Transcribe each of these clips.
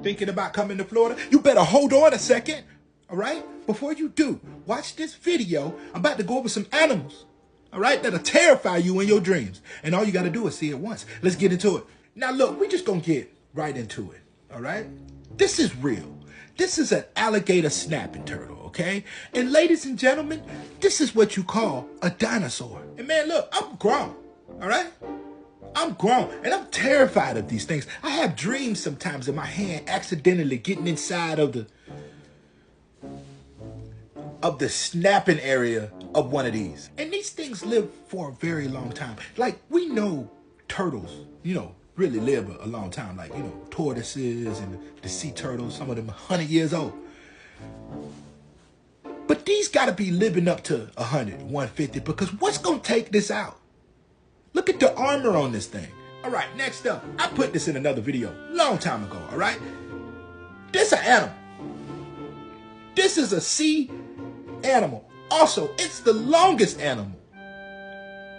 Thinking about coming to Florida? You better hold on a second, all right? Before you do, watch this video. I'm about to go over some animals, all right, that'll terrify you in your dreams. And all you got to do is see it once. Let's get into it. Now, look, we're just going to get right into it, all right? This is real. This is an alligator snapping turtle, okay? And ladies and gentlemen, this is what you call a dinosaur. And man, look, I'm grown, all right? I'm grown, and I'm terrified of these things. I have dreams sometimes of my hand accidentally getting inside of the snapping area of one of these. And these things live for a very long time. Like, we know turtles, really live a long time. Like, tortoises and the sea turtles, some of them 100 years old. But these got to be living up to 100, 150, because what's going to take this out? Look at the armor on this thing. All right, next up, I put this in another video long time ago, all right? This an animal. This is a sea animal. Also, it's the longest animal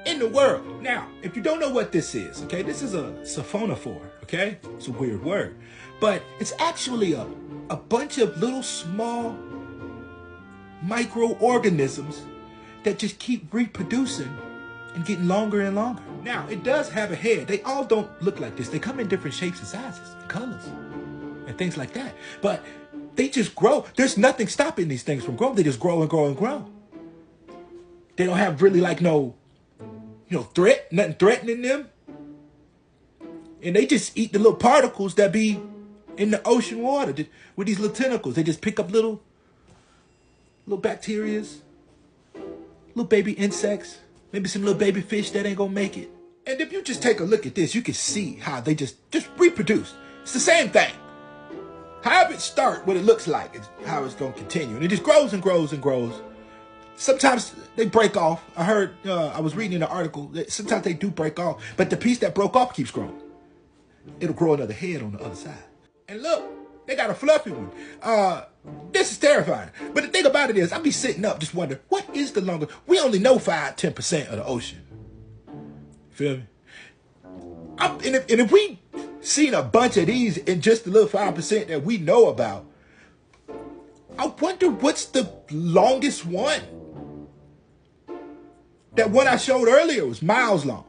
in the world. Now, if you don't know what this is, okay, this is a siphonophore, okay? It's a weird word. But it's actually a bunch of little small microorganisms that just keep reproducing and getting longer and longer. Now, it does have a head. They all don't look like this. They come in different shapes and sizes, and colors, and things like that. But they just grow. There's nothing stopping these things from growing. They just grow and grow and grow. They don't have really like no, threat, nothing threatening them. And they just eat the little particles that be in the ocean water with these little tentacles. They just pick up little bacterias, little baby insects, maybe some little baby fish that ain't gonna make it. And if you just take a look at this, you can see how they just reproduce. It's the same thing. However it starts, what it looks like is how it's gonna continue. And it just grows and grows and grows. Sometimes they break off. I heard, I was reading in an article that sometimes they do break off, but the piece that broke off keeps growing. It'll grow another head on the other side. And look, they got a fluffy one. This is terrifying. But the thing about it is, I be sitting up just wondering, what is the longest? We only know 5-10% of the ocean. Feel me? And if we seen a bunch of these in just the little 5% that we know about, I wonder what's the longest one. That one I showed earlier was miles long.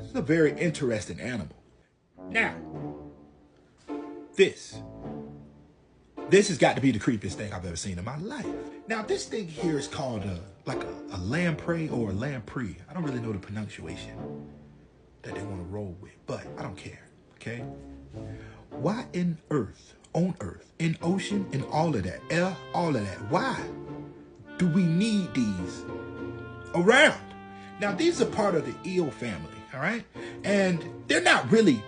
It's a very interesting animal. Now, this has got to be the creepiest thing I've ever seen in my life. Now, this thing here is called a lamprey or a lamprey. I don't really know the pronunciation that they want to roll with, but I don't care, okay? Why in earth, on earth, in ocean, and all of that, air, all of that, why do we need these around? Now, these are part of the eel family, all right? And they're not really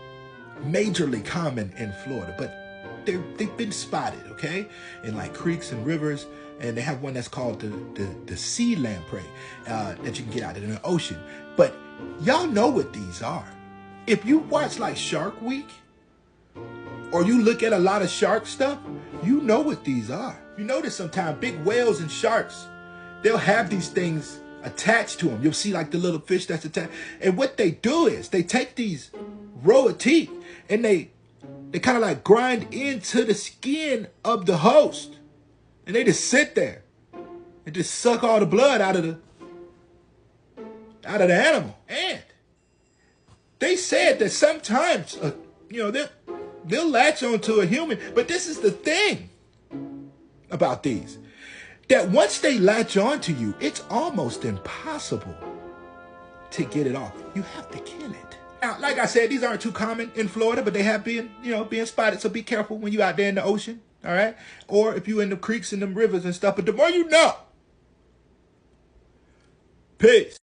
majorly common in Florida, but they've been spotted, okay, in like creeks and rivers, and they have one that's called the sea lamprey that you can get out in the ocean. But y'all know what these are. If you watch like Shark Week, or you look at a lot of shark stuff, you know what these are. You notice sometimes big whales and sharks, they'll have these things attached to them. You'll see like the little fish that's attached. And what they do is they take these row of teeth and they kind of like grind into the skin of the host. And they just sit there and just suck all the blood out of the animal. And they said that sometimes, they'll latch onto a human. But this is the thing about these, that once they latch onto you, it's almost impossible to get it off. You have to kill it. Now, like I said, these aren't too common in Florida, but they have been, being spotted. So be careful when you're out there in the ocean, all right? Or if you're in the creeks and them rivers and stuff. But the more you know. Peace.